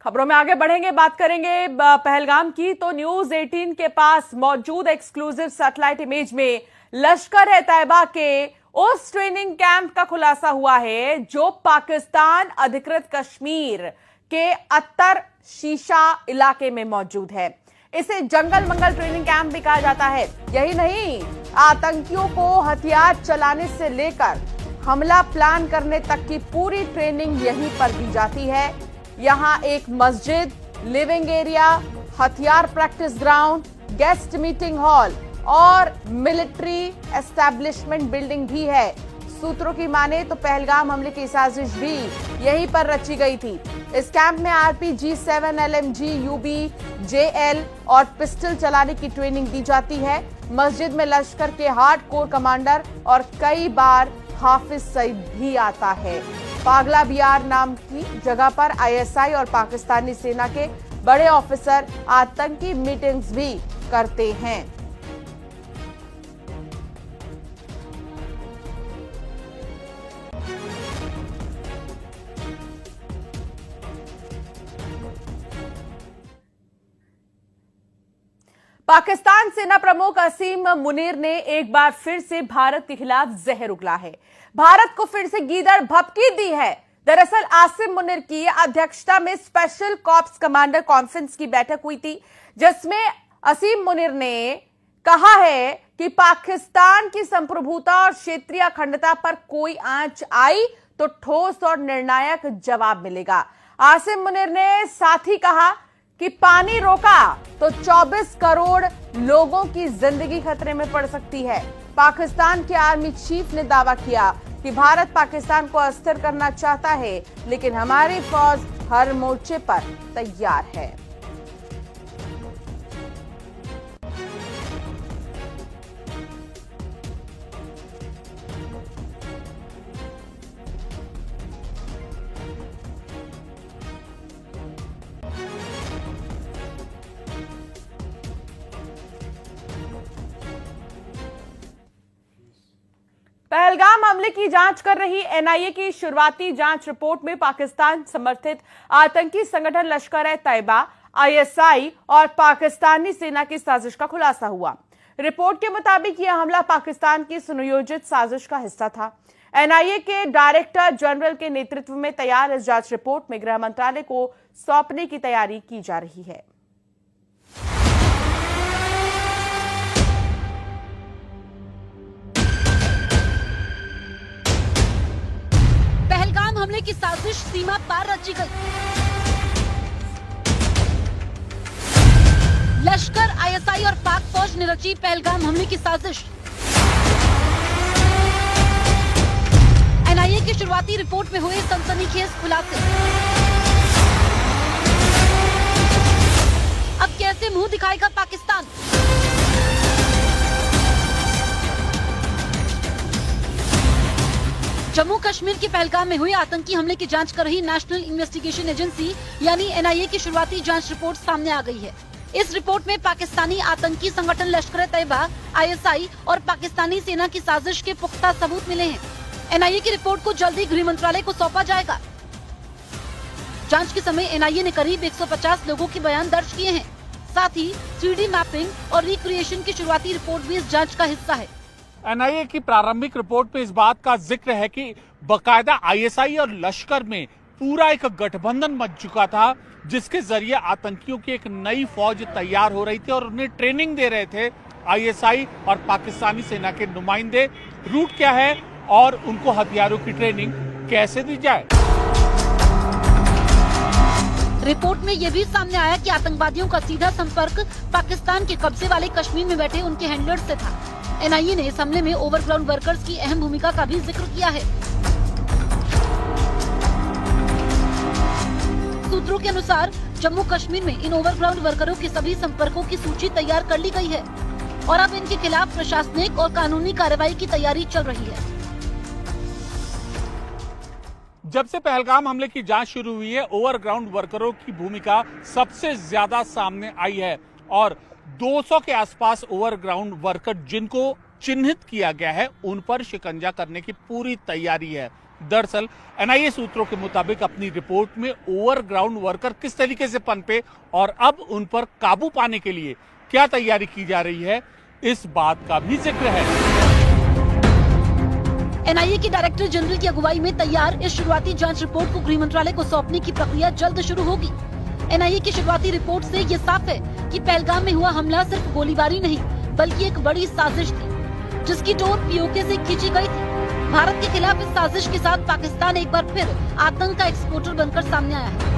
खबरों में आगे बढ़ेंगे, बात करेंगे पहलगाम की। तो न्यूज 18 के पास मौजूद एक्सक्लूसिव सैटेलाइट इमेज में लश्कर ए तैयबा के उस ट्रेनिंग कैंप का खुलासा हुआ है जो पाकिस्तान अधिकृत कश्मीर के अत्तर शीशा इलाके में मौजूद है। इसे जंगल मंगल ट्रेनिंग कैंप भी कहा जाता है। यही नहीं, आतंकियों को हथियार चलाने से लेकर हमला प्लान करने तक की पूरी ट्रेनिंग यहीं पर दी जाती है। यहां एक मस्जिद, लिविंग एरिया, हथियार practice ground, guest meeting hall और मिलिट्री एस्टैब्लिशमेंट बिल्डिंग भी है। सूत्रों की माने तो पहलगाम हमले की साजिश भी यहीं पर रची गई थी। इस कैंप में RPG-7 LMG UB JL और पिस्टल चलाने की ट्रेनिंग दी जाती है। मस्जिद में लश्कर के हार्डकोर कमांडर और कई बार हाफिज सईद भी आता है। पागला बियार नाम की जगह पर ISI और पाकिस्तानी सेना के बड़े ऑफिसर आतंकी मीटिंग्स भी करते हैं। पाकिस्तान सेना प्रमुख असीम मुनीर ने एक बार फिर से भारत के खिलाफ जहर उगला है। भारत को फिर से गीदड़ भभकी दी है। दरअसल आसिम मुनीर की अध्यक्षता में स्पेशल कॉर्प्स कमांडर कॉन्फ्रेंस की बैठक हुई थी, जिसमें असीम मुनीर ने कहा है कि पाकिस्तान की संप्रभुता और क्षेत्रीय अखंडता पर कोई आंच आई तो ठोस और निर्णायक जवाब मिलेगा। आसिम मुनीर ने साथ ही कहा कि पानी रोका तो 24 करोड़ लोगों की जिंदगी खतरे में पड़ सकती है। पाकिस्तान के आर्मी चीफ ने दावा किया कि भारत पाकिस्तान को अस्थिर करना चाहता है, लेकिन हमारी फौज हर मोर्चे पर तैयार है। पहलगाम हमले की जांच कर रही NIA की शुरुआती जांच रिपोर्ट में पाकिस्तान समर्थित आतंकी संगठन लश्कर ए तैयबा, ISI और पाकिस्तानी सेना की साजिश का खुलासा हुआ। रिपोर्ट के मुताबिक यह हमला पाकिस्तान की सुनियोजित साजिश का हिस्सा था। NIA के डायरेक्टर जनरल के नेतृत्व में तैयार इस जांच रिपोर्ट में गृह मंत्रालय को सौंपने की तैयारी की जा रही है। पहलगाम हमले की साजिश सीमा पार रची गई। लश्कर, ISI और पाक फौज ने रची पहलगाम हमले की साजिश। NIA की शुरुआती रिपोर्ट में हुए सनसनीखेज खुलासे। अब कैसे मुंह दिखाएगा पाकिस्तान? जम्मू कश्मीर के पहलगाम में हुए आतंकी हमले की जांच कर रही नेशनल इन्वेस्टिगेशन एजेंसी यानी NIA की शुरुआती जांच रिपोर्ट सामने आ गई है। इस रिपोर्ट में पाकिस्तानी आतंकी संगठन लश्कर ए तैयबा, ISI और पाकिस्तानी सेना की साजिश के पुख्ता सबूत मिले हैं। NIA की रिपोर्ट को जल्दी गृह मंत्रालय को सौंपा जाएगा। जांच के समय NIA ने करीब 150 लोगों के बयान दर्ज किए हैं। साथ ही 3D मैपिंग और रिक्रिएशन की शुरुआती रिपोर्ट भी इस जाँच का हिस्सा है। NIA की प्रारंभिक रिपोर्ट में इस बात का जिक्र है कि बकायदा ISI और लश्कर में पूरा एक गठबंधन बन चुका था, जिसके जरिए आतंकियों की एक नई फौज तैयार हो रही थी और उन्हें ट्रेनिंग दे रहे थे ISI और पाकिस्तानी सेना के नुमाइंदे। रूट क्या है और उनको हथियारों की ट्रेनिंग कैसे दी जाए। रिपोर्ट में यह भी सामने आया कि आतंकवादियों का सीधा संपर्क पाकिस्तान के कब्जे वाले कश्मीर में बैठे उनके हैंडलर्स से था। NIA ने इस हमले में ओवरग्राउंड वर्कर्स की अहम भूमिका का भी जिक्र किया है। सूत्रों के अनुसार जम्मू कश्मीर में इन ओवरग्राउंड वर्करों के सभी संपर्कों की सूची तैयार कर ली गई है और अब इनके खिलाफ प्रशासनिक और कानूनी कार्रवाई की तैयारी चल रही है। जब से पहलगाम हमले की जांच शुरू हुई है, ओवरग्राउंड वर्करों की भूमिका सबसे ज्यादा सामने आई है और 200 के आसपास ओवरग्राउंड वर्कर जिनको चिन्हित किया गया है, उन पर शिकंजा करने की पूरी तैयारी है। दरअसल एनआईए सूत्रों के मुताबिक अपनी रिपोर्ट में ओवरग्राउंड वर्कर किस तरीके से पनपे और अब उन पर काबू पाने के लिए क्या तैयारी की जा रही है, इस बात का भी जिक्र है। एनआईए के डायरेक्टर जनरल की अगुवाई में तैयार इस शुरुआती जांच रिपोर्ट को गृह मंत्रालय को सौंपने की प्रक्रिया जल्द शुरू होगी। एनआईए की शुरुआती रिपोर्ट से ये साफ है कि पहलगाम में हुआ हमला सिर्फ गोलीबारी नहीं बल्कि एक बड़ी साजिश थी, जिसकी डोर पीओके से खींची गई थी। भारत के खिलाफ इस साजिश के साथ पाकिस्तान एक बार फिर आतंक का एक्सपोर्टर बनकर सामने आया है।